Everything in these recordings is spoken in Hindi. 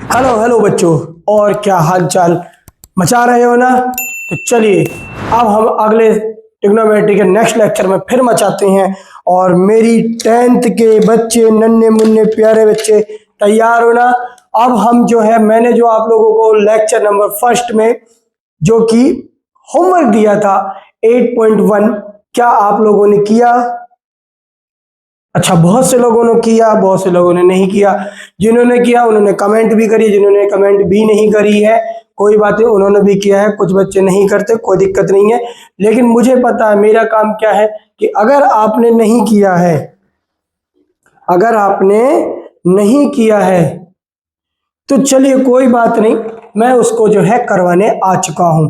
हेलो हेलो बच्चों, और क्या हाल चाल, मचा रहे हो ना। तो चलिए अब हम अगले ट्रिग्नोमेट्री के नेक्स्ट लेक्चर में फिर मचाते हैं। और मेरी 10th के बच्चे, नन्हे मुन्ने प्यारे बच्चे, तैयार हो ना। अब हम जो है, मैंने जो आप लोगों को लेक्चर नंबर फर्स्ट में जो कि होमवर्क दिया था 8.1, क्या आप लोगों ने किया? अच्छा, बहुत से लोगों ने किया, बहुत से लोगों ने नहीं किया। जिन्होंने किया उन्होंने कमेंट भी करी, जिन्होंने कमेंट भी नहीं करी है कोई बात नहीं, उन्होंने भी किया है। कुछ बच्चे नहीं करते, कोई दिक्कत नहीं है। लेकिन मुझे पता है मेरा काम क्या है कि अगर आपने नहीं किया है, अगर आपने नहीं किया है तो चलिए कोई बात नहीं, मैं उसको जो है करवाने आ चुका हूं।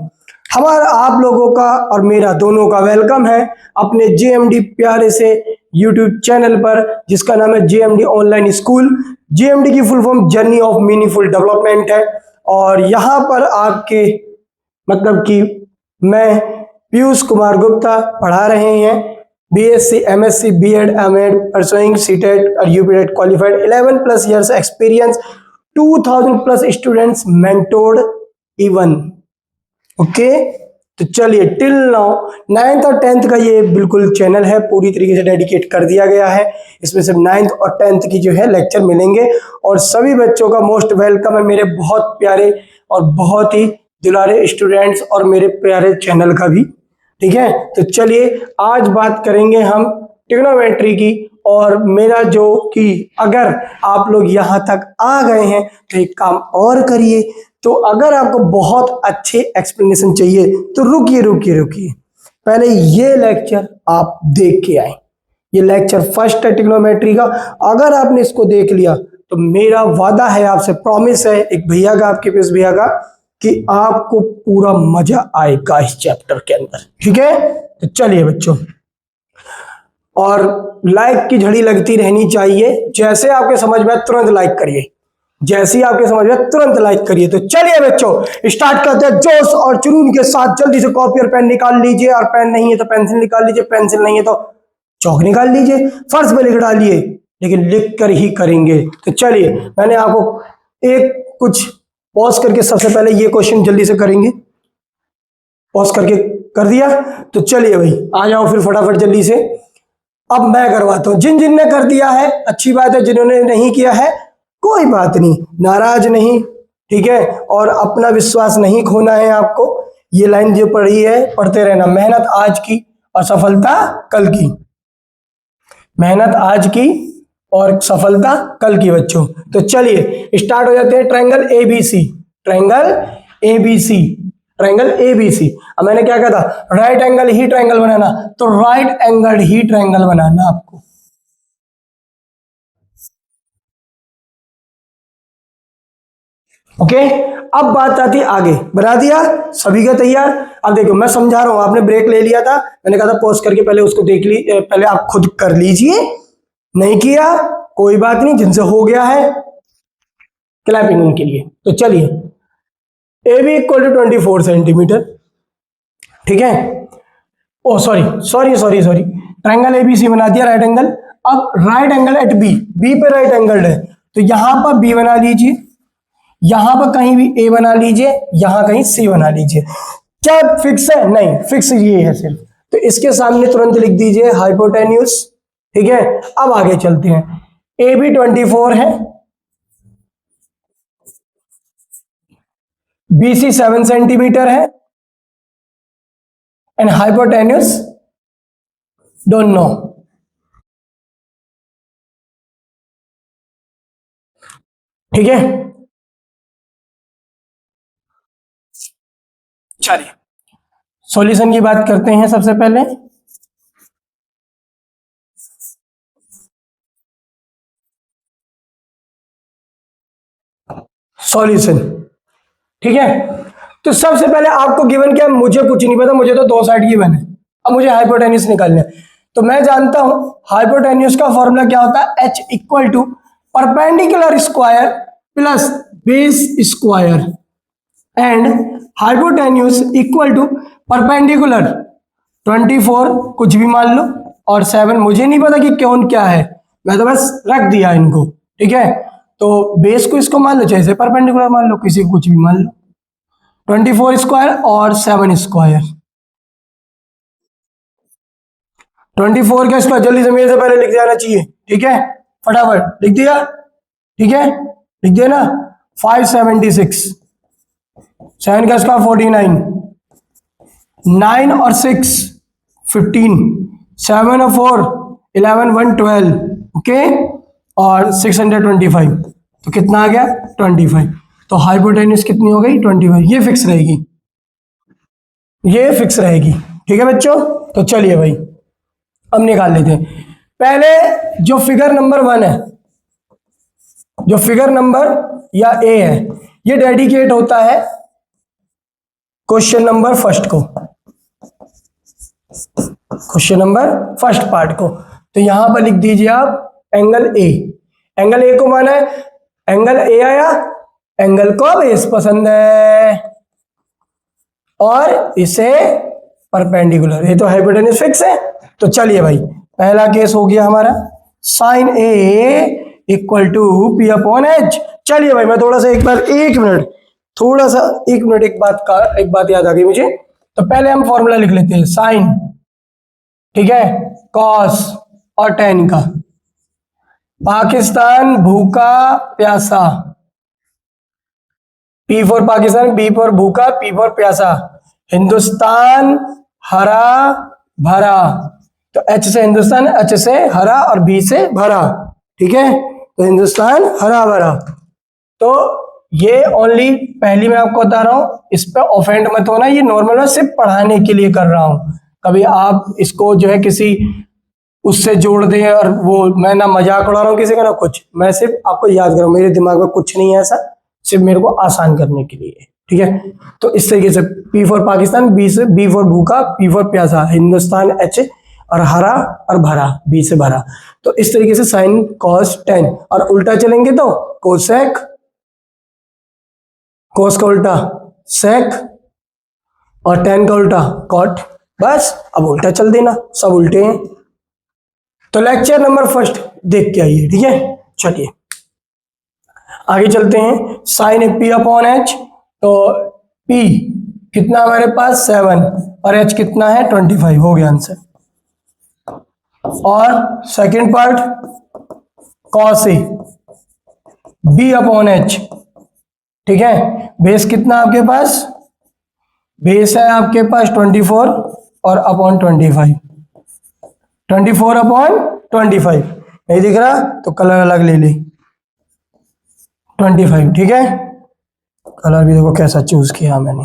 हमारा आप लोगों का और मेरा दोनों का वेलकम है अपने जेएमडी प्यारे से यूट्यूब चैनल पर, जिसका नाम है जेएमडी ऑनलाइन स्कूल। जेएमडी की full form journey of meaningful development है। और यहाँ पर आपके मतलब कि मैं पीयूष कुमार गुप्ता पढ़ा रहे हैं BSc, MSc, BEd, MEd, pursuing CTET और UPTET qualified, 11+ years experience, 2000+ students mentored even. Okay, तो चलिए टिल नाउ 9th और 10th का ये बिल्कुल चैनल है, पूरी तरीके से डेडिकेट कर दिया गया है। इसमें सिर्फ 9th और 10th की जो है लेक्चर मिलेंगे। और सभी बच्चों का मोस्ट वेलकम है, मेरे बहुत प्यारे और बहुत ही दुलारे स्टूडेंट्स, और मेरे प्यारे चैनल का भी। ठीक है, तो चलिए आज बात करेंगे हम ट्रिग्नोमेट्री की। और मेरा जो कि अगर आप लोग यहाँ तक आ गए हैं तो एक काम और करिए, तो अगर आपको बहुत अच्छे एक्सप्लेनेशन चाहिए तो रुकिए रुकिए रुकिए, पहले ये लेक्चर आप देख के आए। ये लेक्चर फर्स्ट है ट्रिग्नोमेट्री का। अगर आपने इसको देख लिया तो मेरा वादा है आपसे, प्रॉमिस है एक भैया का, आपके पीयूष भैया का, कि आपको पूरा मजा आएगा इस चैप्टर के अंदर। ठीक है, तो चलिए बच्चों, और लाइक की झड़ी लगती रहनी चाहिए। जैसे आपके समझ में तुरंत लाइक करिए, जैसे ही आपके समझ में तुरंत लाइक करिए। तो चलिए बच्चों स्टार्ट करते हैं जोश और जुनून के साथ। जल्दी से कॉपी और पेन निकाल लीजिए, और पेन नहीं है तो पेंसिल निकाल लीजिए, पेंसिल नहीं है तो चौक निकाल लीजिए, फर्श पे लिख डालिए, लेकिन लिख कर ही करेंगे। तो चलिए, मैंने आपको एक कुछ पॉज करके सबसे पहले ये क्वेश्चन जल्दी से करेंगे। पॉज करके कर दिया, तो चलिए भाई आ जाओ फिर फटाफट जल्दी से। अब मैं करवाता हूं, जिन जिन ने कर दिया है अच्छी बात है, जिन्होंने नहीं किया है कोई बात नहीं, नाराज नहीं। ठीक है, और अपना विश्वास नहीं खोना है आपको। ये लाइन जो पढ़ी है पढ़ते रहना, मेहनत आज की और सफलता कल की। मेहनत आज की और सफलता कल की बच्चों। तो चलिए स्टार्ट हो जाते हैं। Triangle ABC, triangle ABC, triangle ABC. अब मैंने क्या कहा था, राइट एंगल ही ट्रायंगल बनाना, तो राइट एंगल ही ट्रायंगल बनाना आपको। ओके, अब बात आती है आगे। बना दिया सभी का तैयार। अब देखो मैं समझा रहा हूं, आपने ब्रेक ले लिया था, मैंने कहा था पॉज करके पहले उसको देख ली, पहले आप खुद कर लीजिए। नहीं किया कोई बात नहीं, जिनसे हो गया है क्लैपिंग उनके लिए। तो चलिए, A B equal to 24 centimetre. ठीक है, oh sorry sorry sorry sorry, triangle ABC बना दिया राइट एंगल। अब right angle at B, B पे राइट एंगल है, तो यहां पर बी बना लीजिए, यहां पर कहीं भी ए बना लीजिए, यहां कहीं सी बना लीजिए। क्या फिक्स है? नहीं, फिक्स ये है सिर्फ। तो इसके सामने तुरंत लिख दीजिए हाइपोटेन्यूस। ठीक है, अब आगे चलते हैं। ए बी 24 है, बी सी 7 सेंटीमीटर है, एंड हाइपोटेन्यूस डोंट नो। ठीक है, चलिए सॉल्यूशन की बात करते हैं सबसे पहले। सॉल्यूशन, ठीक है, तो सबसे पहले आपको गिवन क्या है, मुझे कुछ नहीं पता, मुझे तो दो साइड गिवन है। अब मुझे हाइपोटेन्यूस निकालना है, तो मैं जानता हूं हाइपोटेन्यूस का फॉर्मूला क्या होता है, H equal to perpendicular square plus base square, and hypotenuse equal to perpendicular 24 कुछ भी मान लो, और 7 मुझे नहीं पता कि कौन क्या है, मैं तो बस रख दिया इनको। ठीक है, तो बेस को इसको मान लो, चाहे परपेंडिकुलर मान लो, किसी को कुछ भी मान लो। 24 स्क्वायर और 7 स्क्वायर। 24 का स्क्वायर जल्दी से मेरे से पहले लिख जाना चाहिए, ठीक है, फटाफट लिख दिया, ठीक है, लिख दिया ना। 576, 7 का स्क्वायर 49, 9 और 6 15, 7 और 4 11, 1 12, ओके, और 625, तो कितना आ गया 25। तो हाइपोटेन्यूज कितनी हो गई 25, ये फिक्स रहेगी, ये फिक्स रहेगी, ठीक है बच्चों। तो चलिए भाई अब निकाल लेते हैं। पहले जो फिगर नंबर 1 है, जो फिगर नंबर या ए है, ये डेडिकेट होता है क्वेश्चन नंबर फर्स्ट को, क्वेश्चन नंबर फर्स्ट पार्ट को। तो यहां पर लिख दीजिए आप एंगल ए। एंगल ए को माना है, एंगल ए आया, एंगल को बेस पसंद है और इसे परपेंडिकुलर, ये तो हाइपोटेन्यूज फिक्स है। तो चलिए भाई पहला केस हो गया हमारा sine A equal to P upon H. चलिए भाई मैं थोड़ा सा एक बार, एक मिनट, थोड़ा सा एक मिनट, एक बात याद आ गई मुझे। तो पहले हम फॉर्मूला लिख लेते हैं साइन, ठीक है, कॉस और टेन का। पाकिस्तान भूखा प्यासा, P for Pakistan, B for भूखा, पी फॉर प्यासा। हिंदुस्तान हरा भरा, तो एच से हिंदुस्तान, एच से हरा और बी से भरा, ठीक है, तो हिंदुस्तान हरा भरा। तो ये ओनली पहली मैं आपको बता रहा हूं, इस पे ऑफेंड मत होना, ये नॉर्मल मैं सिर्फ पढ़ाने के लिए कर रहा हूं। कभी आप इसको जो है किसी उससे जोड़ दें और वो, मैं ना मजाक उड़ा रहा हूँ किसी का ना कुछ, मैं सिर्फ आपको याद कर रहा हूं, मेरे दिमाग में कुछ नहीं है ऐसा, सिर्फ मेरे को आसान करने के लिए, ठीक है। तो इस तरीके से पी फॉर पाकिस्तान, बी से, बी फॉर भूखा, पी फॉर प्यासा, हिंदुस्तान एच, और हरा और भरा बी से भरा। तो इस तरीके से साइन कॉस टेन, और उल्टा चलेंगे तो कोसेक, कोस का उल्टा सेक, और टेन का उल्टा कॉट। बस अब उल्टा चल देना, सब उल्टे हैं। तो लेक्चर नंबर फर्स्ट देख के आइए, ठीक है। चलिए आगे चलते हैं। Sine A P upon H, तो पी कितना हमारे पास 7 और एच कितना है 25, हो गया आंसर। और second part cos A B upon H, ठीक है, बेस कितना आपके पास, बेस है आपके पास 24 और अपॉन 25, 24 अपॉन 25, नहीं दिख रहा तो कलर अलग ले ले, 25, ठीक है। कलर भी देखो कैसा चूज किया मैंने,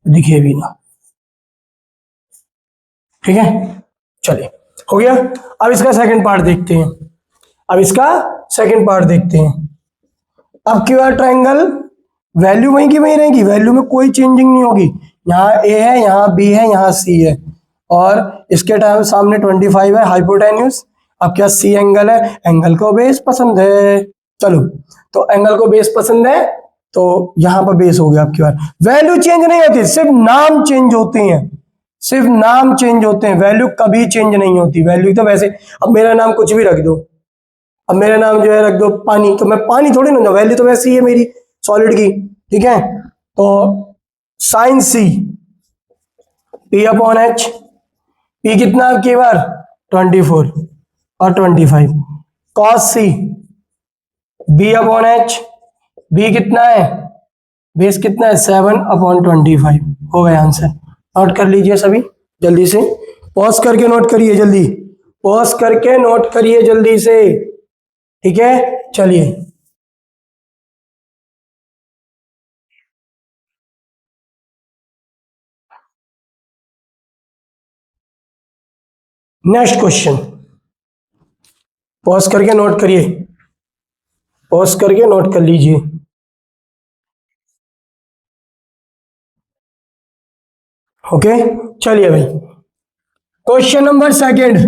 दिखे भी ना, ठीक है। चलिए हो गया। अब इसका सेकंड पार्ट देखते हैं, अब इसका सेकंड पार्ट देखते हैं। अब क्यू आर ट्रायंगल वैल्यू वहीं की वहीं रहेगी, वैल्यू में कोई चेंजिंग नहीं होगी। यहाँ ए है, यहाँ बी है, यहाँ सी है, और इसके टाइम सामने 25 है हाइपोटेन्यूज। अब क्या सी एंगल है, एंगल को बेस पसंद है। चलो तो एंगल को बेस पसंद है, तो यहां पर बेस हो गया अब क्यू आर। वैल्यू चेंज नहीं होती, सिर्फ नाम चेंज होते हैं, सिर्फ नाम चेंज होते हैं, वैल्यू कभी चेंज नहीं होती। वैल्यू तो वैसे, अब मेरा नाम कुछ भी रख दो, अब मेरा नाम जो है रख दो पानी, तो मैं पानी थोड़ी ना, वैल्यू तो वैसी ही है मेरी सॉलिड की, ठीक है। तो sine C P upon H, P कितना आपकी बार 24 और 25, cos C B upon H, B कितना है, बेस कितना है 7 अपॉन 25, हो गया आंसर। नोट कर लीजिए सभी जल्दी से, पॉज करके नोट करिए जल्दी, पॉज करके नोट करिए जल्दी से, ठीक है। चलिए नेक्स्ट क्वेश्चन, पॉज करके नोट करिए, पॉज करके नोट कर लीजिए। ओके चलिए भाई, question number second,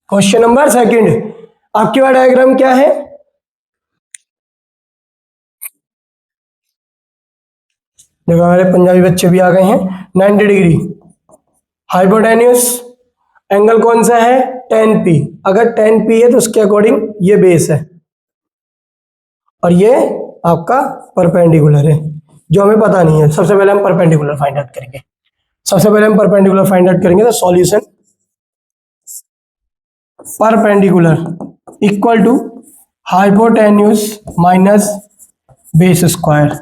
question number second, आपके पास डायग्राम क्या है, देखो हमारे पंजाबी बच्चे भी आ गए हैं। 90 डिग्री हाइपोटेन्यूस, एंगल कौन सा है 10 पी, अगर 10 पी है तो उसके अकॉर्डिंग ये बेस है, और ये आपका परपेंडिकुलर है, जो हमें पता नहीं है। सबसे पहले हम परपेंडिकुलर फाइंड आउट करेंगे। तो solution perpendicular equal to hypotenuse minus base square.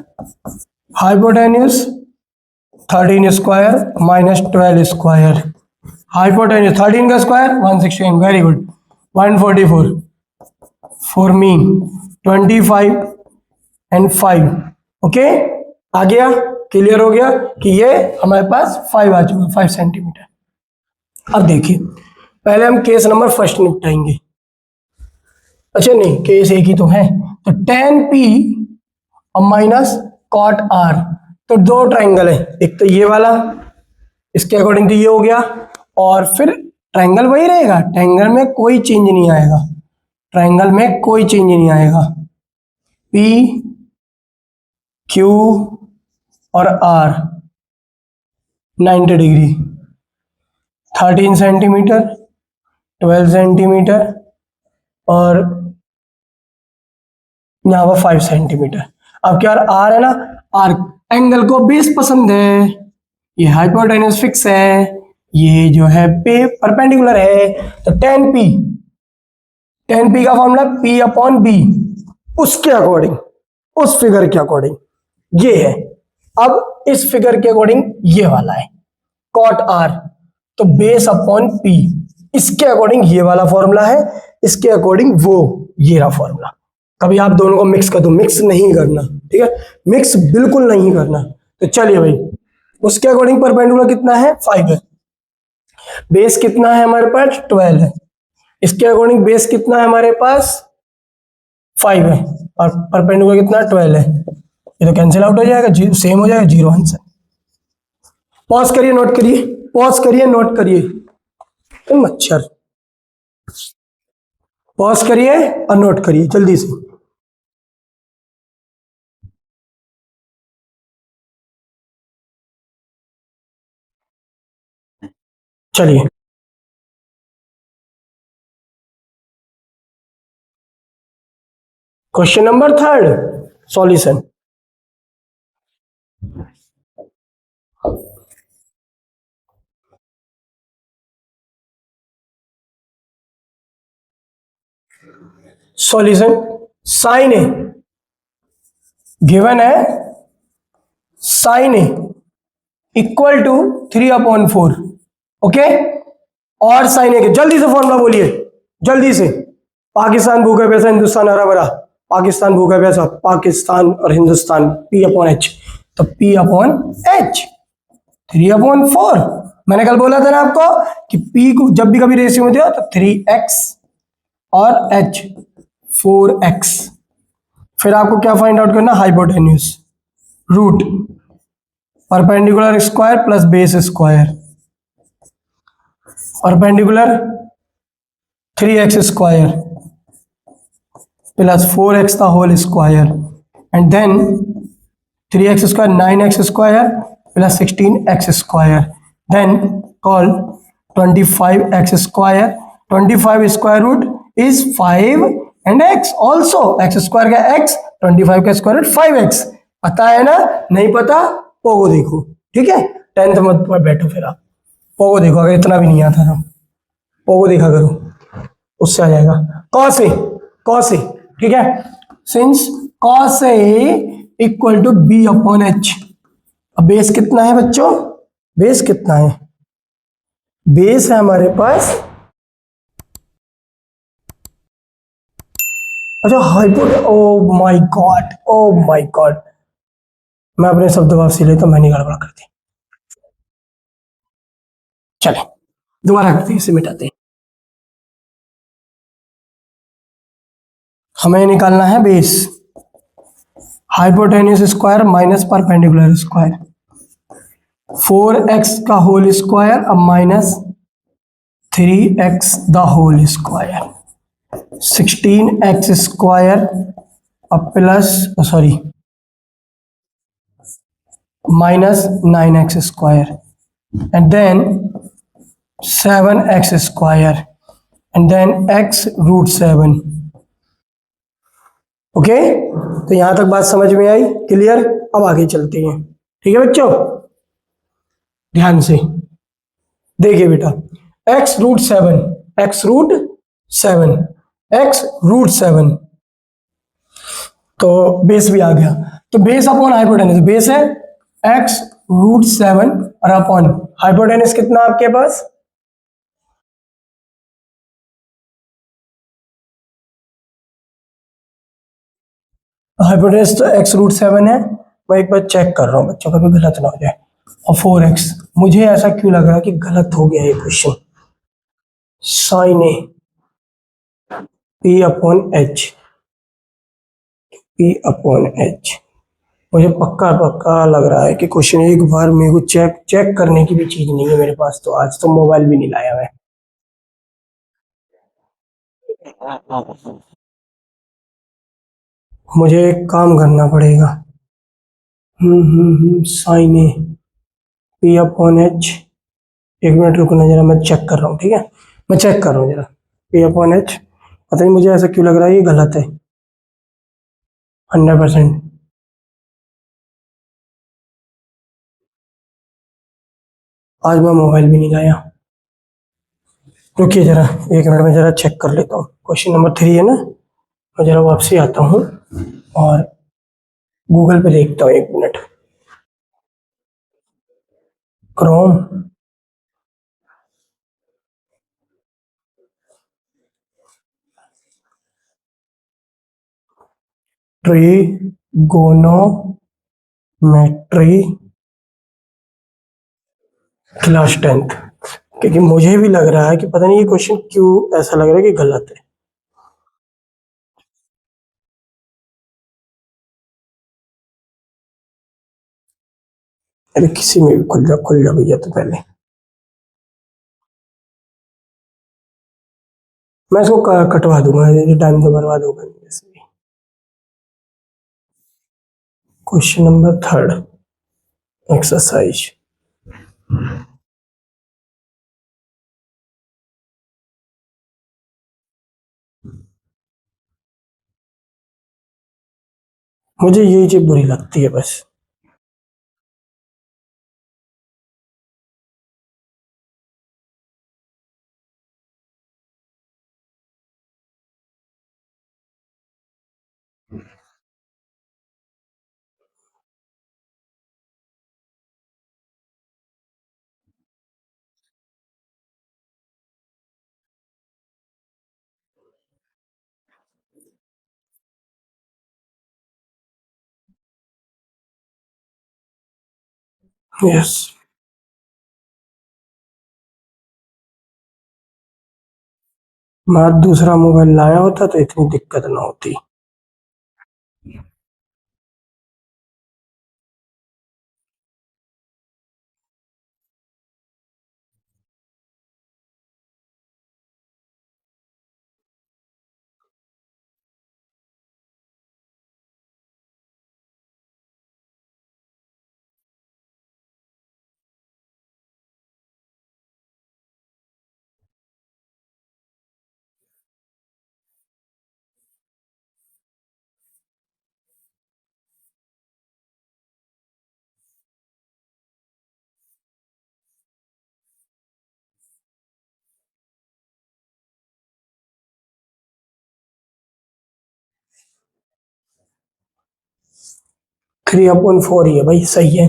Hypotenuse 13 square minus 12 square. Hypotenuse 13 का square 116, very good, 144 for mean 25 and 5। Okay, आ गया, क्लियर हो गया कि ये हमारे पास 5 आ चुका, 5 सेंटीमीटर। अब देखिए, पहले हम केस नंबर फर्स्ट निपटाएंगे। अच्छा नहीं, केस एक ही तो है। तो tan P और माइनस कॉट R, तो दो ट्राइंगल है, एक तो ये वाला, इसके अकॉर्डिंग तो ये हो गया, और फिर ट्राइंगल वही रहेगा, ट्राइंगल में कोई चेंज नहीं आएगा, ट्राइंगल में कोई चेंज नहीं आएगा। P Q और R 90 डिग्री, 13 सेंटीमीटर, 12 सेंटीमीटर और यहाँ पर 5 सेंटीमीटर। अब क्या R है ना, R एंगल को बेस पसंद है, ये हाइपोटेन्यूज फिक्स है, ये जो है पे परपेंडिकुलर है। तो tan P का फॉर्मूला P अपॉन B, उसके अकॉर्डिंग, उस फिगर के अकॉर्डिंग ये है। अब इस फिगर के अकॉर्डिंग ये वाला है कॉट R, तो बेस अपॉन P, इसके अकॉर्डिंग ये वाला फॉर्मूला है, इसके अकॉर्डिंग वो ये रहा फॉर्मूला। कभी आप दोनों को मिक्स कर दो, मिक्स नहीं करना, ठीक है, मिक्स बिल्कुल नहीं करना। तो चलिए भाई, उसके अकॉर्डिंग परपेंडिकुलर कितना है, 5 है, बेस कितना है हमारे पास, 12 है, इसके अकॉर्डिंग बेस कितना है हमारे पास, 5 है, और परपेंडिकुलर कितना, 12 है। ये तो कैंसिल आउट हो जाएगा, सेम हो जाएगा, 0 आंसर। पॉज करिए, नोट करिए, पॉज करिए, नोट करिए, मच्छर, पॉज करिए और नोट करिए जल्दी से। चलिए, question number 3, solution. Solution, sine A given है, sine A equal to 3/4, okay, और साइन ए के जल्दी से फॉर्मूला बोलिए, जल्दी से। पाकिस्तान भूखा प्यासा, हिंदुस्तान हरा भरा, पाकिस्तान भूखा प्यासा, पाकिस्तान और हिंदुस्तान, P/H, तो P/H 3/4। मैंने कल बोला था ना आपको कि P को जब भी कभी रेशियो में दिया तो 3x और H 4x। फिर आपको क्या फाइंड आउट करना, hypotenuse, root perpendicular square plus base square, perpendicular 3x square plus 4x का whole square, and then 3x square 9x square plus 16x square, then call 25x square, 25 square root is 5 and x also, x square का x, 25 का स्क्वायर रूट 5x। पता है ना, नहीं पता पोगो देखो, ठीक है, 10th मत पर बैठो, फिर आप पोगो देखो, अगर इतना भी नहीं आता ना, पोगो देखा करो, उससे आ जाएगा। कॉस ए, ठीक है, since cos A equal to B/H। अब बेस कितना है बच्चों, बेस कितना है, बेस है हमारे पास, अच्छा hypotenuse, oh my God, oh my God, मैं अपने शब्द वापसी लेता, मैंने गड़बड़ कर दी। चले दोबारा करते हैं, इसे मिटाते हैं। हमें निकालना है base, hypotenuse square minus perpendicular square, 4x का होल स्क्वायर अब minus 3x the whole square, 16x square अब plus sorry minus 9x square, and then 7x square, and then x root 7, okay, तो यहां तक बात समझ में आई, क्लियर। अब आगे चलते हैं, ठीक है बच्चों, ध्यान से देखिए बेटा। x√7, x√7, x√7, तो बेस भी आ गया। तो बेस अपॉन हाइपोटेनस, बेस है x√7 और अपॉन हाइपोटेनस कितना आपके पास, हाइपोटेनस तो x√7 है। मैं एक बार चेक कर रहा हूँ बच्चों, कभी गलत ना हो जाए। और 4x, मुझे ऐसा क्यों लग रहा है कि गलत हो गया ये क्वेश्चन। साइन ए p/h, p/h, मुझे पक्का पक्का लग रहा है कि क्वेश्चन एक बार मेरे को चेक चेक करने की भी चीज नहीं है मेरे पास, तो आज तो मोबाइल भी नहीं लाया मैं। मुझे एक काम करना पड़ेगा। साइन ए p/h, एक मिनट रुकना जरा, मैं चेक कर रहा हूँ, ठीक है। मैं चेक कर रहा हूँ जरा, p/h, पता नहीं मुझे ऐसा क्यों लग रहा है ये गलत है 100%। आज मैं मोबाइल भी नहीं लाया, रुकिए जरा, एक मिनट में जरा चेक कर लेता हूँ। क्वेश्चन नंबर 3 है ना, मैं जरा वापसी आता हूँ और गूगल पे देखता हूँ, एक minute. Chrome, trigonometry, class 10th, क्योंकि मुझे भी लग रहा है कि पता नहीं ये क्वेश्चन क्यों ऐसा लग रहा है कि गलत है। अरे किसी में भी खुल जा भैया, तो पहले मैं इसको कटवा दूंगा, टाइम तो बर्बाद होगा नहीं वैसे भी। Question number 3, exercise. मुझे यही चीज बुरी लगती है बस। यस, मैं दूसरा मोबाइल लाया होता तो इतनी दिक्कत ना होती। थ्री अपॉन फोर ही है भाई, सही है।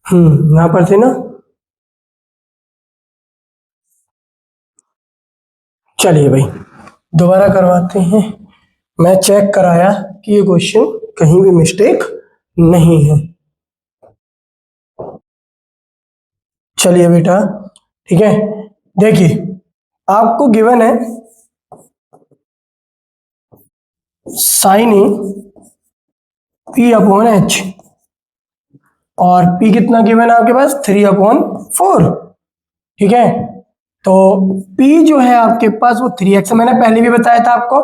हम्म। यहाँ पर थे ना। चलिए भाई, दोबारा करवाते हैं। मैं चेक कराया कि ये क्वेश्चन कहीं भी मिस्टेक नहीं है। चलिए बेटा, ठीक है, देखिए आपको गिवन है sine A P upon H, और पी कितना गिवन है आपके पास 3/4, ठीक है। तो पी जो है आपके पास वो 3x, मैंने पहले भी बताया था आपको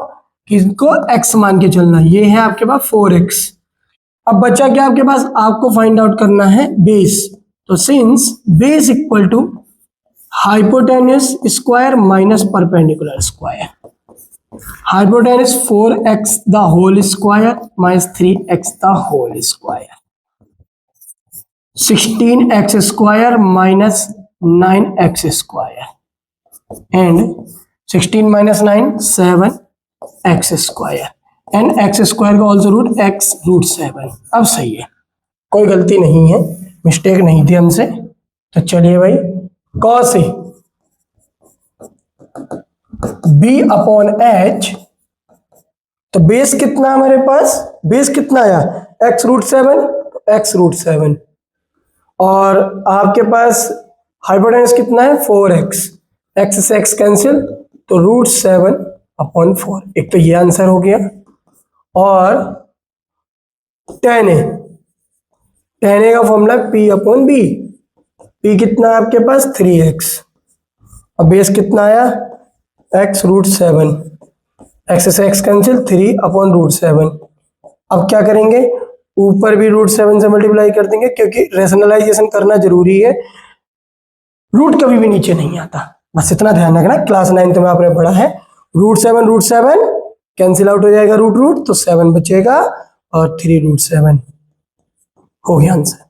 कि इसको x मान के चलना, ये है आपके पास 4x। अब बचा क्या आपके पास, आपको फाइंड आउट करना है बेस। तो since base equal to hypotenuse square minus perpendicular square, hypotenuse 4x the whole square minus 3x the whole square, 16x square minus 9x square and 16 minus 9 7x square and x square का ऑल्सो रूट x रूट 7। अब सही है, कोई गलती नहीं है, मिस्टेक नहीं थी हमसे। तो चलिए भाई, cos ए b अपॉन h, तो बेस कितना हमारे पास, बेस कितना आया x रूट 7, x रूट 7, और आपके पास हाइपोटेन्यूस कितना है 4x, x से x कैंसिल, तो रूट 7/4। एक तो ये आंसर हो गया। और tan a का formula p upon b, p कितना है आपके पास 3x, और बेस कितना आया x रूट 7, x से x कैंसिल 3/7। अब क्या करेंगे, ऊपर भी रूट 7 से मल्टीप्लाई कर देंगे, क्योंकि रेशनलाइजेशन करना जरूरी है, रूट कभी भी नीचे नहीं आता, बस इतना ध्यान रखना। क्लास 9 में आपने पढ़ा है, रूट 7 कैंसिल आउट हो जाएगा, रूट रूट तो 7 बचेगा, और 3 रूट 7 हो गया आंसर।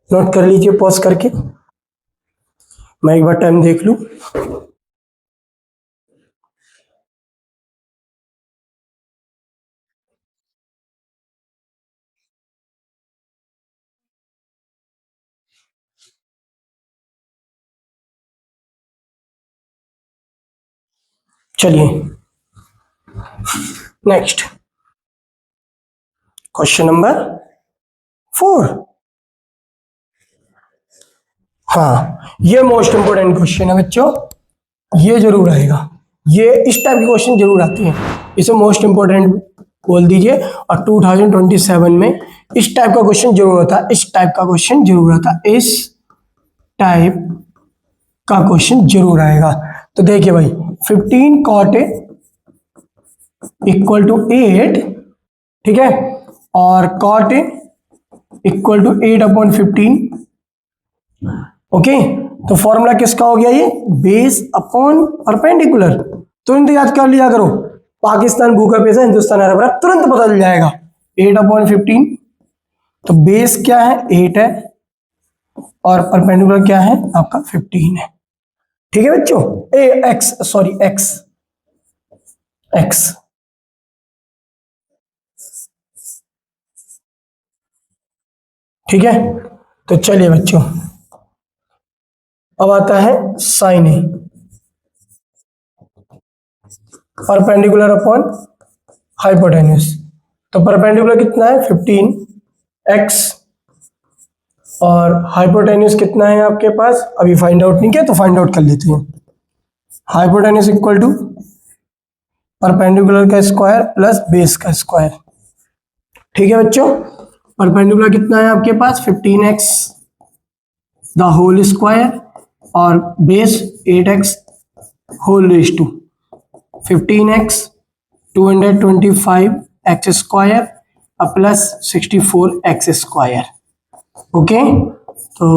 नोट कर लीजिए पॉज करके, मैं एक बार टाइम देख लूं। चलिए नेक्स्ट क्वेश्चन नंबर 4। हाँ, ये मोस्ट इंपोर्टेंट क्वेश्चन है बच्चों, ये जरूर आएगा, ये इस टाइप की क्वेश्चन जरूर आती है, इसे मोस्ट इंपोर्टेंट बोल दीजिए। और 2027 में इस टाइप का क्वेश्चन जरूर आता है, इस टाइप का क्वेश्चन जरूर आता है, इस टाइप का क्वेश्चन जरूर आएगा। तो देखिए भाई, 15 cot A इक्वल टू 8, ठीक है, और cot A equal to 8/15, okay. तो फॉर्मूला किसका हो गया ये, बेस अपॉन परपेंडिकुलर। तुरंत याद कर लिया करो, पाकिस्तान भूखा प्यासा हिंदुस्तान हरा भरा, तुरंत पता चल जाएगा। 8/15, तो बेस क्या है 8 है, और परपेंडिकुलर क्या है आपका 15 है, ठीक है बच्चों। एक्स, ठीक है। तो चलिए बच्चों, अब आता है साइन ए, परपेंडिकुलर अपॉन हाइपोटेन्यूस। तो परपेंडिकुलर कितना है 15x, और हाइपोटेन्यूस कितना है आपके पास, अभी फाइंड आउट नहीं किया तो फाइंड आउट कर लेते हैं। हाइपोटेन्यूस इक्वल टू परपेंडिकुलर का स्क्वायर प्लस बेस का स्क्वायर, ठीक है बच्चों। परपेंडिकुलर कितना है आपके पास 15x द होल स्क्वायर, और base 8x whole raise to 15x 225x square plus 64x square, okay. तो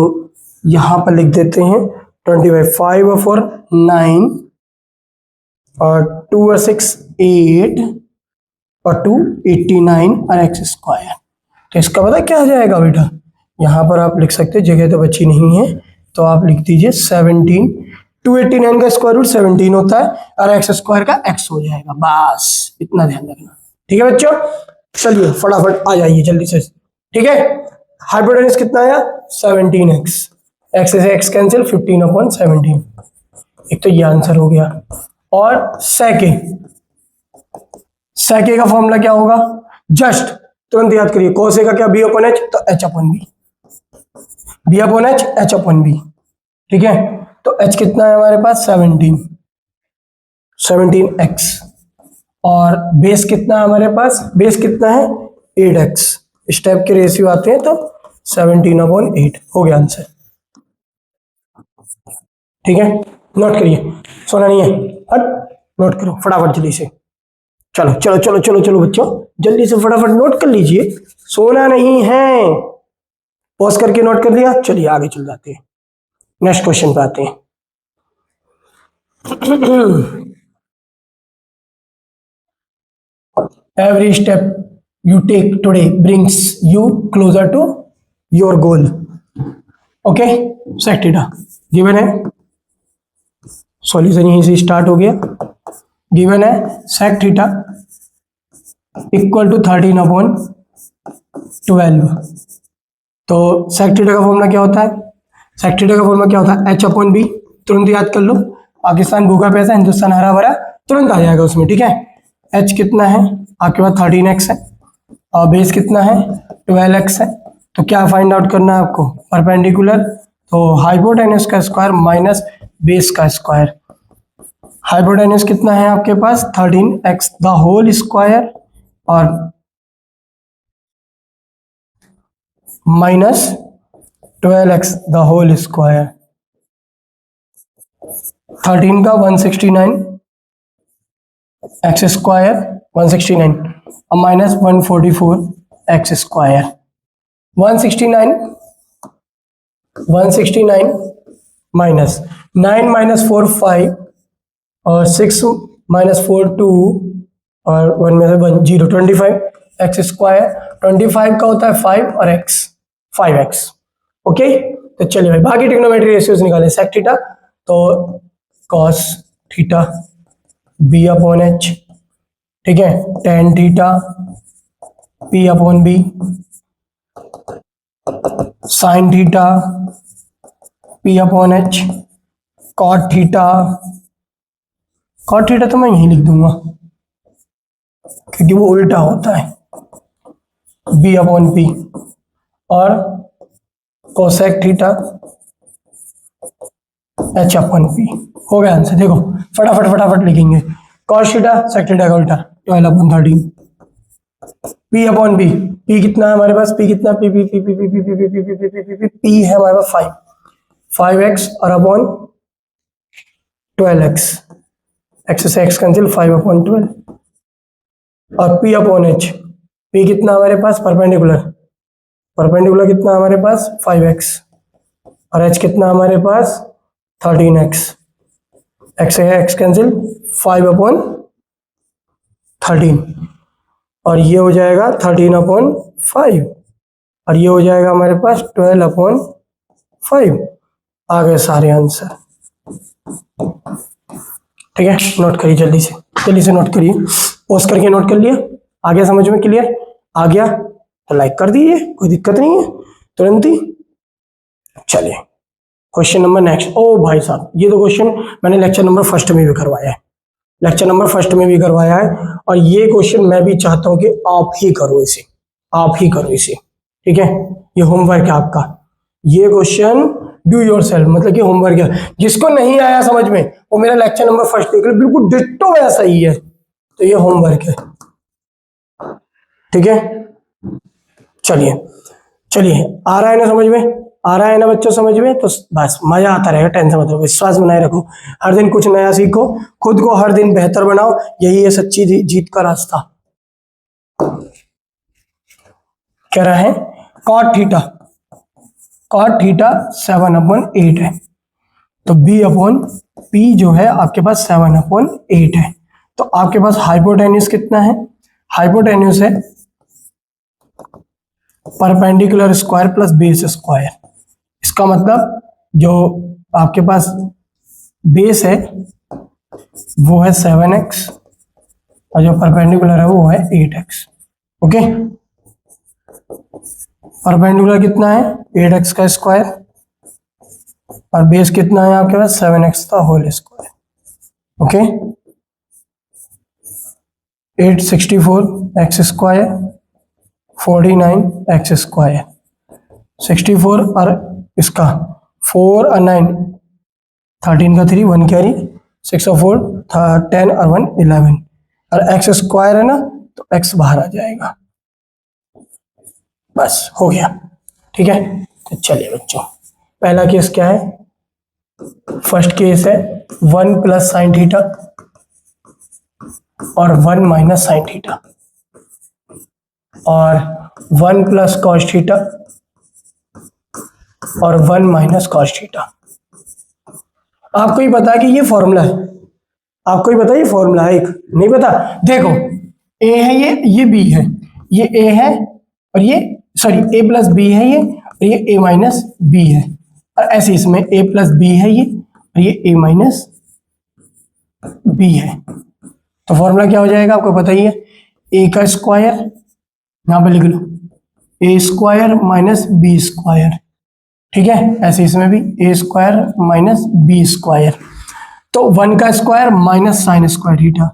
यहां पर लिख देते हैं 25 5 9 और 2 और 6 8 और 2 89 और x स्क्वायर। तो इसका पता क्या आ जाएगा बेटा, यहां पर आप लिख सकते हैं, जगह तो बची नहीं है, तो आप लिख दीजिए 17। 289 का स्क्वायर रूट 17 होता है, और एक्स स्क्वायर का x हो जाएगा, बस इतना ध्यान रखना, ठीक है बच्चों। चलिए फटाफट आ जाइए जल्दी से, ठीक है। हाइपोटेन्यूस कितना आया 17x, x से x कैंसिल 15/17, एक तो ये आंसर हो गया। और सेके का फॉर्मूला क्या होगा, जस्ट तुरंत याद करिए, कोसे का क्या b/h, तो h/b, b/h h/b, ठीक है। तो h कितना है हमारे पास 17x, और बेस कितना है हमारे पास, बेस कितना है 8x, स्टेप के रेशियो आते हैं तो 17/8 हो गया आंसर। ठीक है, नोट करिए, सोना नहीं है, हट नोट करो फटाफट जल्दी से। चलो चलो चलो चलो चलो बच्चों, जल्दी से फटाफट नोट कर लीजिए, सोना नहीं है। पॉज करके नोट कर लिया, चलिए आगे चल जाते हैं, नेक्स्ट क्वेश्चन पे आते हैं। Every step you take today brings you closer to your goal. Okay, sec theta given है, सॉल्यूशन यहीं से स्टार्ट हो गया। गिवन है sec थीटा इक्वल टू 13/12। तो sec थीटा का फॉर्मूला क्या होता है, sec थीटा का फॉर्मूला क्या होता है, h/b, तुरंत याद कर लो, पाकिस्तान भूखा प्यासा हिंदुस्तान हरा भरा, तुरंत आ जाएगा उसमें। ठीक है, h कितना है आपके पास 13x है और बेस कितना है 12x है, तो क्या फाइंड आउट करना है आपको, परपेंडिकुलर, तो हाइपोटेन्यूज का स्क्वायर माइनस बेस का स्क्वायर। हाइपोटेन्यूज कितना है आपके पास 13x द होल स्क्वायर और minus 12x the whole square. 13 का 169 एक्स स्क्वायर 169 और minus 144 x square. 169 minus 9 minus 4 5 और 6 माइनस 4 2 और 1 में से 1 0 25 एक्स स्क्वायर। 25 का होता है 5 और x 5x। ओके, तो चलिए भाई बाकी ट्रिग्नोमेट्री रेशियोज निकालें। सेक थीटा तो cos थीटा b/h, ठीक है, tan theta p/b, sin theta p/h, cot theta तो मैं यहीं लिख दूंगा क्योंकि वो उल्टा होता है, b/p, और कोसेक थीटा h/p। हो गया आंसर। देखो फटाफट लिखेंगे, cos थीटा sec थीटा का उल्टा 12/13, p/b, p कितना है हमारे पास, p कितना, p है हमारे पास 5x और अपॉन 12x, x से x कैंसिल 5/12 और p/h, p कितना हमारे पास परपेंडिकुलर कितना हमारे पास 5x और h कितना हमारे पास 13x, x से x कैंसिल 5/13 और ये हो जाएगा 13/5 और ये हो जाएगा हमारे पास 12/5। आ गए सारे आंसर। ठीक है, नोट करिए जल्दी से नोट करिए, पोस्ट करके नोट कर लिया, आ गया समझ में, क्लियर आ गया तो लाइक कर दीजिए, कोई दिक्कत नहीं है तुरंत ही। चलिए क्वेश्चन नंबर नेक्स्ट। ओ भाई साहब, ये तो क्वेश्चन मैंने लेक्चर नंबर फर्स्ट में भी करवाया है, और ये क्वेश्चन मैं भी चाहता हूं कि आप ही करो इसे, ठीक है, ये होमवर्क है आपका, ये क्वेश्चन डू योरसेल्फ, मतलब कि होमवर्क है। जिसको नहीं आया समझ में वो मेरा लेक्चर नंबर फर्स्ट देख लो, बिल्कुल डिट्टो वैसा ही है, तो ये होमवर्क है। ठीक है, चलिए आ रहा है ना समझ में, आ रहा है ना बच्चों समझ में, तो बस मजा आता रहेगा, टेंशन मत लो, विश्वास बनाए रखो, हर दिन कुछ नया सीखो, खुद को हर दिन बेहतर बनाओ, यही है सच्ची जीत का रास्ता। कह रहा है cot थीटा 7/8 है, तो b/p जो है आपके पास 7/8 है, तो आपके पास हाइपोटेन्यूज कितना है, हाइपोटेन्यूज है perpendicular square plus base square. इसका मतलब जो आपके पास बेस है वो है 7x और जो परपेंडिकुलर है वो है 8x। ओके, परपेंडिकुलर कितना है 8x का स्क्वायर और बेस कितना है आपके पास 7x का whole square. Okay, 864 x square 49 x square, 64 और इसका 4 और 9 13 का 3 1 कैरी 6 और 4 10 और 1 11, और एक्स स्क्वायर है ना, तो एक्स बाहर आ जाएगा। बस हो गया। ठीक है, तो चलिए बच्चों, पहला केस क्या है? फर्स्ट केस है 1 प्लस साइन थीटा और 1 माइनस साइन थीटा, और 1 प्लस कॉस थीटा और 1 माइनस कॉस थीटा। आपको ही पता है कि ये फॉर्मूला है, आपको ही पता है ये फॉर्मूला है। एक नहीं पता? देखो, ए है ये बी है, ये ए है और ये सॉरी ए प्लस बी है ये, और ये ए माइनस बी है, और ऐसे इसमें ए प्लस बी है ये, और ये ए माइनस बी है। तो फॉर्मूला क्या हो जाएगा आपको पता ही है, ए का स्क्वायर यहां पे लिख लो, A square minus B square. ठीक है, ऐसे इसमें भी A square minus B square. तो 1 का square minus sine square theta,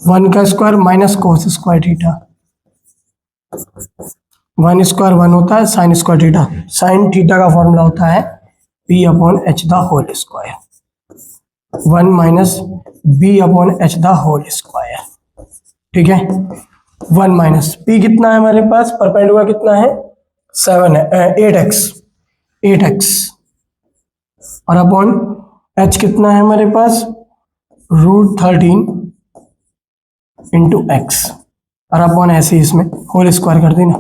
1 का square minus cos square theta, 1 square 1 होता है, sine square theta, sine theta का फॉर्मूला होता है P upon H the whole square, 1 minus B upon H the whole square. ठीक है, 1 माइनस पी कितना है हमारे पास, परपेंडिकुलर कितना है, 7 है, 8x और अपॉन h कितना है हमारे पास, √13 इंटू एक्स, और अपॉन ऐसे इसमें होल स्क्वायर कर देना।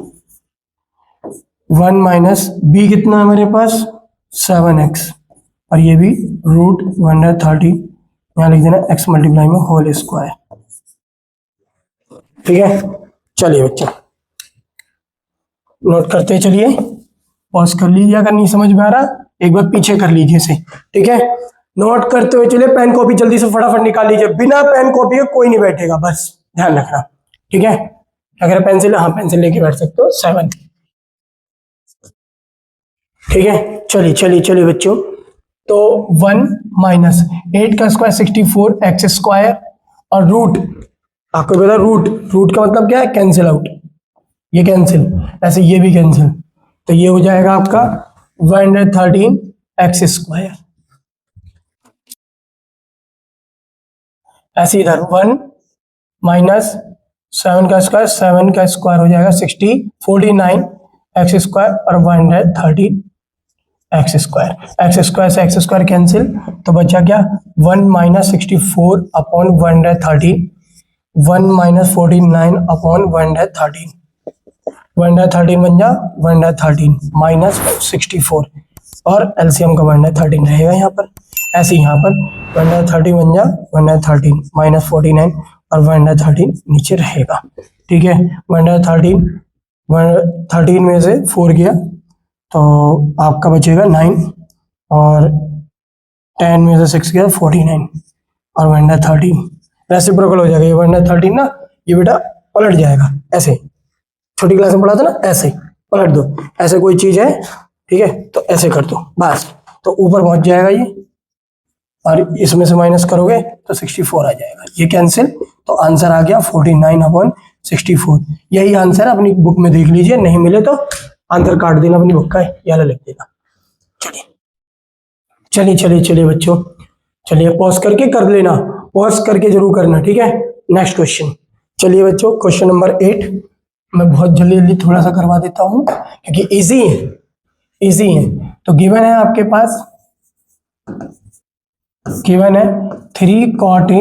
1 माइनस बी कितना है हमारे पास, 7x, और ये भी √113, यहाँ लिख देना x मल्टीप्लाई में होल स्क्वायर। ठीक है, चलिए बच्चों नोट करते चलिए, पॉज कर लीजिए अगर नहीं समझ में आ रहा, एक बार पीछे कर लीजिए इसे। ठीक है, नोट करते हुए चलिए, पेन कॉपी जल्दी से फटाफट निकाल लीजिए, बिना पेन कॉपी के कोई नहीं बैठेगा, बस ध्यान रखना। ठीक है, अगर पेंसिल, हाँ पेंसिल लेके बैठ सकते हो, 7। ठीक है, चलिए चलिए चलिए बच्चों, तो 1 माइनस 8 का स्क्वायर 64 एक्स स्क्वायर, और रूट आपको पता, रूट का मतलब क्या है, कैंसिल आउट, ये कैंसिल, ऐसे ये भी कैंसिल, तो ये हो जाएगा आपका 113 एक्स स्क्वायर। ऐसे इधर 1 माइनस 7 का स्क्वायर हो जाएगा 49 एक्स स्क्वायर और 113 एक्स स्क्वायर से एक्स स्क्वायर कैंसिल, तो बचा क्या, 1 माइनस 64 अपॉन 113, 1 माइनस 49 अपॉन 113, 113 बन जा 113 माइनस 64, और एलसीएम का 113 रहेगा यहाँ पर। ऐसे यहाँ पर 113 बन जा 113 माइनस 49 और 113 नीचे रहेगा। ठीक है, 113 में से 4 गया तो आपका बचेगा 9, और 10 में से 6 गया 49, और 113 रेसिप्रोकल हो जाएगा। ये 113 ना, ये बेटा पलट जाएगा, ऐसे छोटी क्लास में पढ़ा था ना, ऐसे पलट दो, ऐसे कोई चीज है, ठीक है, तो ऐसे कर दो बस, तो ऊपर पहुंच जाएगा ये, और इसमें से माइनस करोगे तो 64 आ जाएगा, ये कैंसिल, तो आंसर आ गया 49/64। यही आंसर है, अपनी बुक में देख लीजिए, नहीं मिले तो आंसर काट देना अपनी बुक का, ये वाला लिख देना। चलिए चलिए चलिए चलिए बच्चों, चलिए पॉज करके कर लेना, पॉज करके जरूर करना। ठीक है, नेक्स्ट क्वेश्चन। चलिए बच्चों, क्वेश्चन नंबर 8 मैं बहुत जल्दी जल्दी थोड़ा सा करवा देता हूँ क्योंकि इजी है, इजी है। तो गिवन है आपके पास, गिवन है 3 cot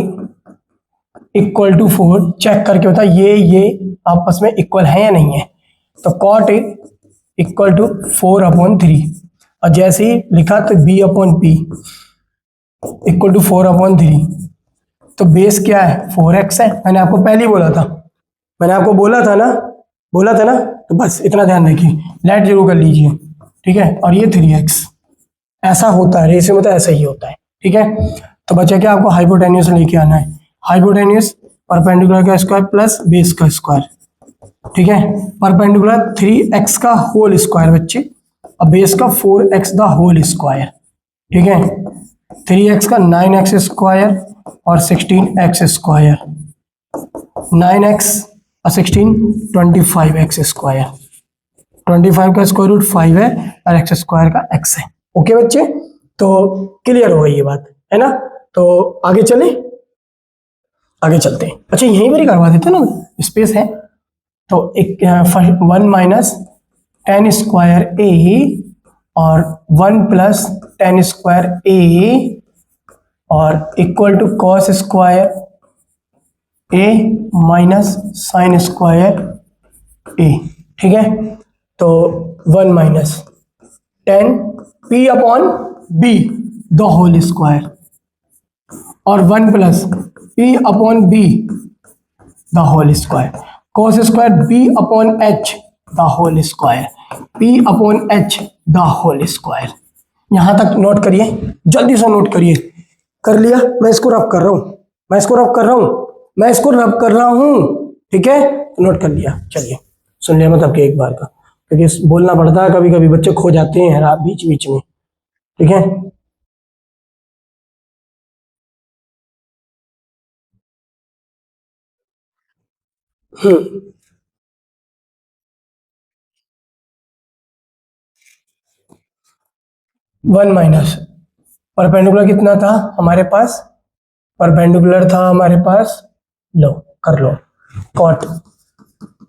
इक्वल टू 4, चेक करके बता ये आपस में इक्वल है या नहीं है। तो cot इक्वल टू 4/3, और जैसे ही लिखा तो b/p इक्वल टू 4/3, तो बेस क्या है, 4x है, मैंने आपको पहले ही बोला था, मैंने आपको बोला था ना, तो बस इतना ध्यान रखिए, लेट जरूर कर लीजिए। ठीक है, और ये 3x, ऐसा होता है रेशियो में, तो ऐसा ही होता है। ठीक है, तो बच्चा क्या, आपको हाइपोटेन्यूस लेके आना है, हाइपोटेन्यूस परपेंडिकुलर का स्क्वायर प्लस बेस का स्क्वायर। ठीक है, परपेंडिकुलर 3x का होल स्क्वायर बच्चे, और बेस का 4x द होल स्क्वायर। ठीक है, 3x का 9x स्क्वायर और 16x स्क्वायर, 9x और 16 25x स्क्वायर, 25 का स्क्वायर रूट 5 है और x स्क्वायर का x है। ओके बच्चे, तो क्लियर हो गई ये बात है ना, तो आगे चले। आगे चलते हैं। अच्छा यहीं पर ही करवा देते ना, स्पेस है तो एक 1 माइनस टेन स्क्वायर ए और 1 प्लस टेन स्क्वायर ए और equal to cos square A minus sine square A. ठीक है, तो 1 minus tan P upon B the whole square और 1 plus P upon B the whole square, cos square B upon H the whole square, P upon H the whole square. यहां तक नोट करिए, जल्दी से नोट करिए। कर लिया? मैं इसको रब कर रहा हूं, मैं इसको रब कर रहा हूं, मैं इसको रब कर रहा हूं। ठीक है, नोट कर लिया। चलिए सुन लिया मतलब कि एक बार का, क्योंकि बोलना पड़ता है, कभी कभी बच्चे खो जाते हैं रात बीच बीच में। ठीक है, हम्म, 1 माइनस परपेंडिकुलर कितना था हमारे पास, परपेंडिकुलर था हमारे पास, लो कर लो, cot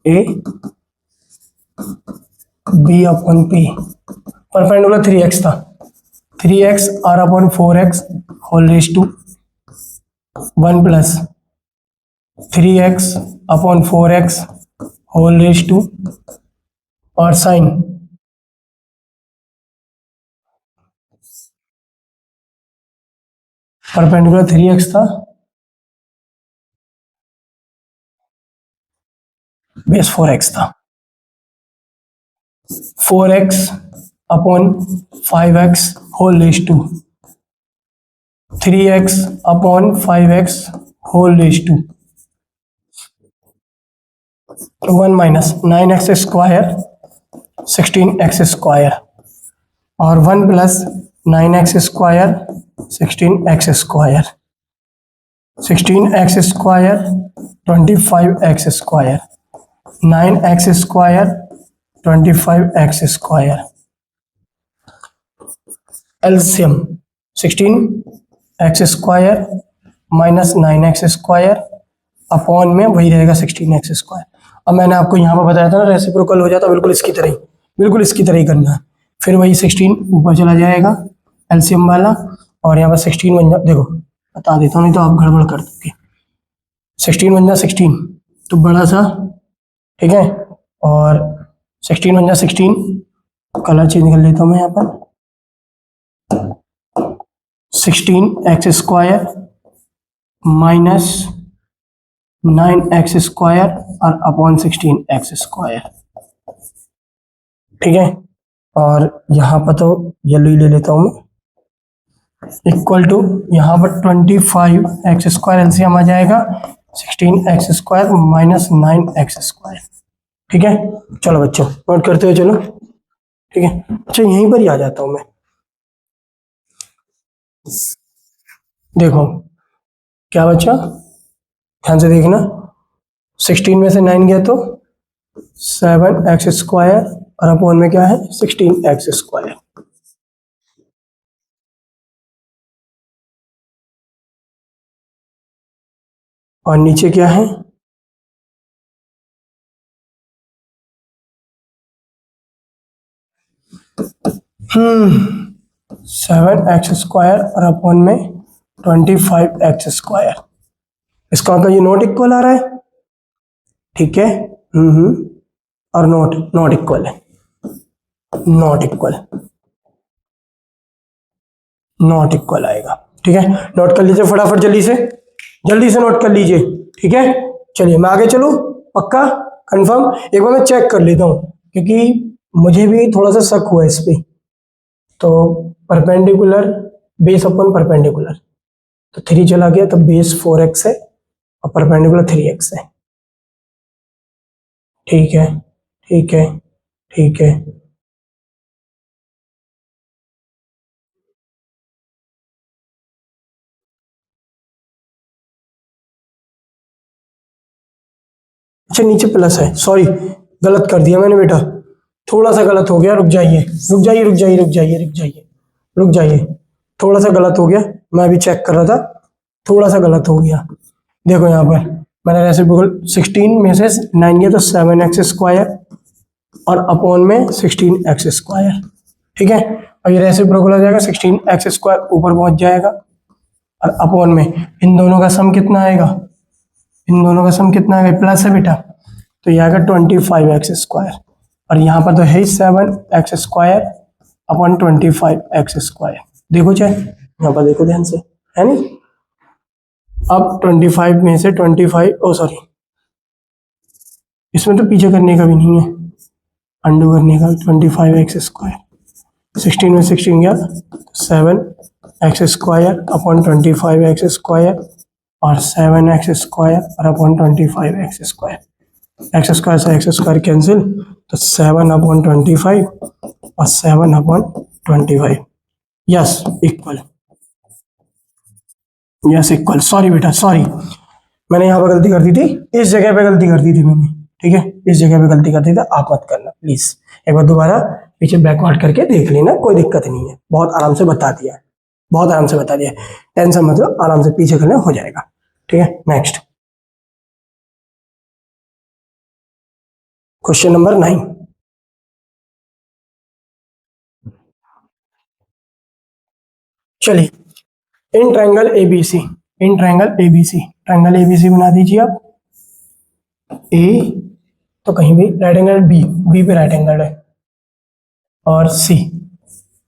A B upon P, perpendicular 3x था, 3x are upon 4x whole raise to 1 plus 3x upon 4x whole raise to और साइन परपेंडिकुलर 3x था, बेस 4x था, 4x upon 5x whole raise to 3x upon 5x whole raise to 1 minus 9x square 16x square और 1 plus 9x square 16x square, 16x square 25x square, 9x square 25x square, LCM 16x square minus 9x square upon में वही रहेगा 16x स्क्वायर। अब मैंने आपको यहाँ पर बताया था ना रेसिप्रोकल हो जाता, बिल्कुल इसकी तरह ही, बिल्कुल इसकी तरह ही करना है। फिर वही 16 ऊपर चला जाएगा एलसीएम वाला और यहाँ पर 16 बन जा, देखो बता देता हूँ नहीं तो आप गड़बड़ कर दोगे। 16 बन जा 16 तो बड़ा सा, ठीक है, और 16 बन जा 16, कलर चेंज कर लेता हूँ मैं यहाँ पर, 16x square minus 9x square और अपॉन 16x स्क्वायर। ठीक है, और यहाँ पर तो येलो ही ले लेता हूँ मैं, इक्वल टू यहाँ पर 25x स्क्वायर एलसीएम आ जाएगा 16x square minus 9x square. ठीक है, चलो बच्चों नोट करते हुए चलो। ठीक है, अच्छा यहीं पर ही आ जाता हूँ मैं, देखो क्या बच्चा, ध्यान से देखना, 16 में से 9 गया तो 7x स्क्वायर और अपॉन में क्या है 16x स्क्वायर। और नीचे क्या है, हम्म 7x स्क्वायर और अपॉन में 25x स्क्वायर। इसका मतलब ये नॉट इक्वल आ रहा है। ठीक है, और नॉट इक्वल है, नॉट इक्वल, नॉट इक्वल आएगा। ठीक है, नोट कर लीजिए फटाफट, जल्दी से नोट कर लीजिए। ठीक है, चलिए मैं आगे चलूं, पक्का कंफर्म, एक बार मैं चेक कर लेता हूं क्योंकि मुझे भी थोड़ा सा शक हुआ इस पे। तो परपेंडिकुलर बेस अपन परपेंडिकुलर, तो 3 चला गया तो बेस 4x है और परपेंडिकुलर 3x है। ठीक है, ठीक है, ठीक है, अच्छा नीचे प्लस है, सॉरी गलत कर दिया मैंने बेटा, थोड़ा सा गलत हो गया, रुक जाइए रुक जाइए रुक जाइए रुक जाइए रुक जाइए रुक जाइए, थोड़ा सा गलत हो गया, मैं अभी चेक कर रहा था, थोड़ा सा गलत हो गया। देखो यहाँ पर मैंने रेसिप्रोकल 16 में से 9 किया तो 7x² और अपॉन में 16x²। ठीक है, और ये रेसिप्रोकल हो जाएगा 16x² ऊपर पहुंच जाएगा और अपॉन में इन दोनों का सम कितना आएगा, इन दोनों का सम कितना आएगा, प्लस है बेटा, तो ये आएगा 25x² और यहाँ पर तो है 7x² अपॉन 25x²। देखो चाहे यहाँ पर देखो ध्यान से, है नहीं। अब 25 में से 25, ओ सॉरी, इसमें तो पीछे करने का भी नहीं है, अंडू करने का। 25x², 16 में 16 गया, 7x² अपॉन 25x² और 7x² और अपॉन 25x²। x² से x² कैंसिल, तो 7 अपॉन 25 और 7 upon 25। Yes equal, yes equal. Sorry बेटा सॉरी, मैंने यहाँ पर गलती कर दी थी, इस जगह पे गलती कर दी थी मैंने। ठीक है, इस जगह पे गलती कर दी थी, आप मत करना प्लीज। एक बार दोबारा पीछे बैकवर्ड करके देख लेना, कोई दिक्कत नहीं है, बहुत आराम से बता दिया है, बहुत आराम से बता दिया है, टेंशन मत लो, आराम से पीछे करना हो जाएगा। ठीक है, नेक्स्ट क्वेश्चन नंबर 9। चलिए, in triangle ABC, in triangle ABC, triangle ABC बना दीजिए आप। ए तो कहीं भी राइट एंगल, बी, बी पे राइट एंगल है, और सी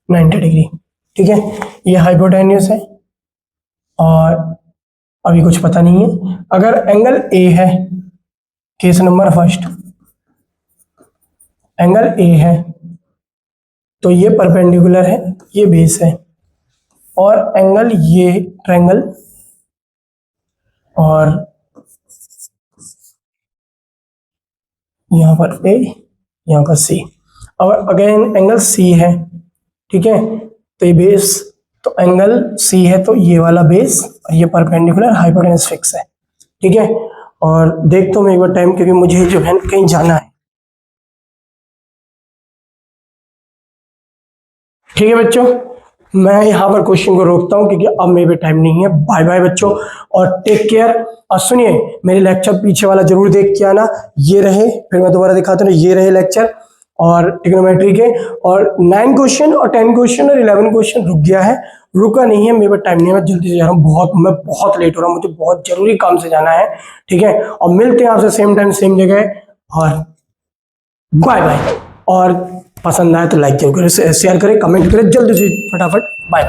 90 डिग्री। ठीक है, ये हाइपोटेन्यूस है और अभी कुछ पता नहीं है। अगर एंगल ए है, case number first, angle A है तो ये परपेंडिकुलर है, ये बेस है, और एंगल ये ट्रायंगल और यहाँ पर ए, यहाँ पर सी। और अगेन एंगल सी है, ठीक है, तो ये बेस, तो एंगल सी है तो ये वाला बेस और ये परपेंडिकुलर, हाइपोटेन्यूस फिक्स है। ठीक है, और देखता हूँ मैं एक बार टाइम, क्योंकि मुझे जो है कहीं जाना है। ठीक है बच्चों, मैं यहाँ पर क्वेश्चन को रोकता हूँ क्योंकि अब मेरे पे टाइम नहीं है। बाय बाय बच्चों, और टेक केयर। और सुनिए, मेरे लेक्चर पीछे वाला जरूर देख के आना, ये रहे, फिर मैं दोबारा दिखाता हूँ, ये रहे लेक्चर और ट्रिग्नोमेट्री के, और 9 क्वेश्चन और 10 क्वेश्चन और 11 क्वेश्चन रुक गया है, रुका नहीं है, मेरे पास टाइम नहीं है, मैं जल्दी से जा रहा हूँ, मैं बहुत लेट हो रहा हूँ, मुझे बहुत जरूरी काम से जाना है। ठीक है, और मिलते हैं आपसे सेम टाइम सेम जगह, और बाय बाय। और पसंद आए तो लाइक जरूर करें, शेयर करें, कमेंट करें, जल्दी से फटाफट बाय।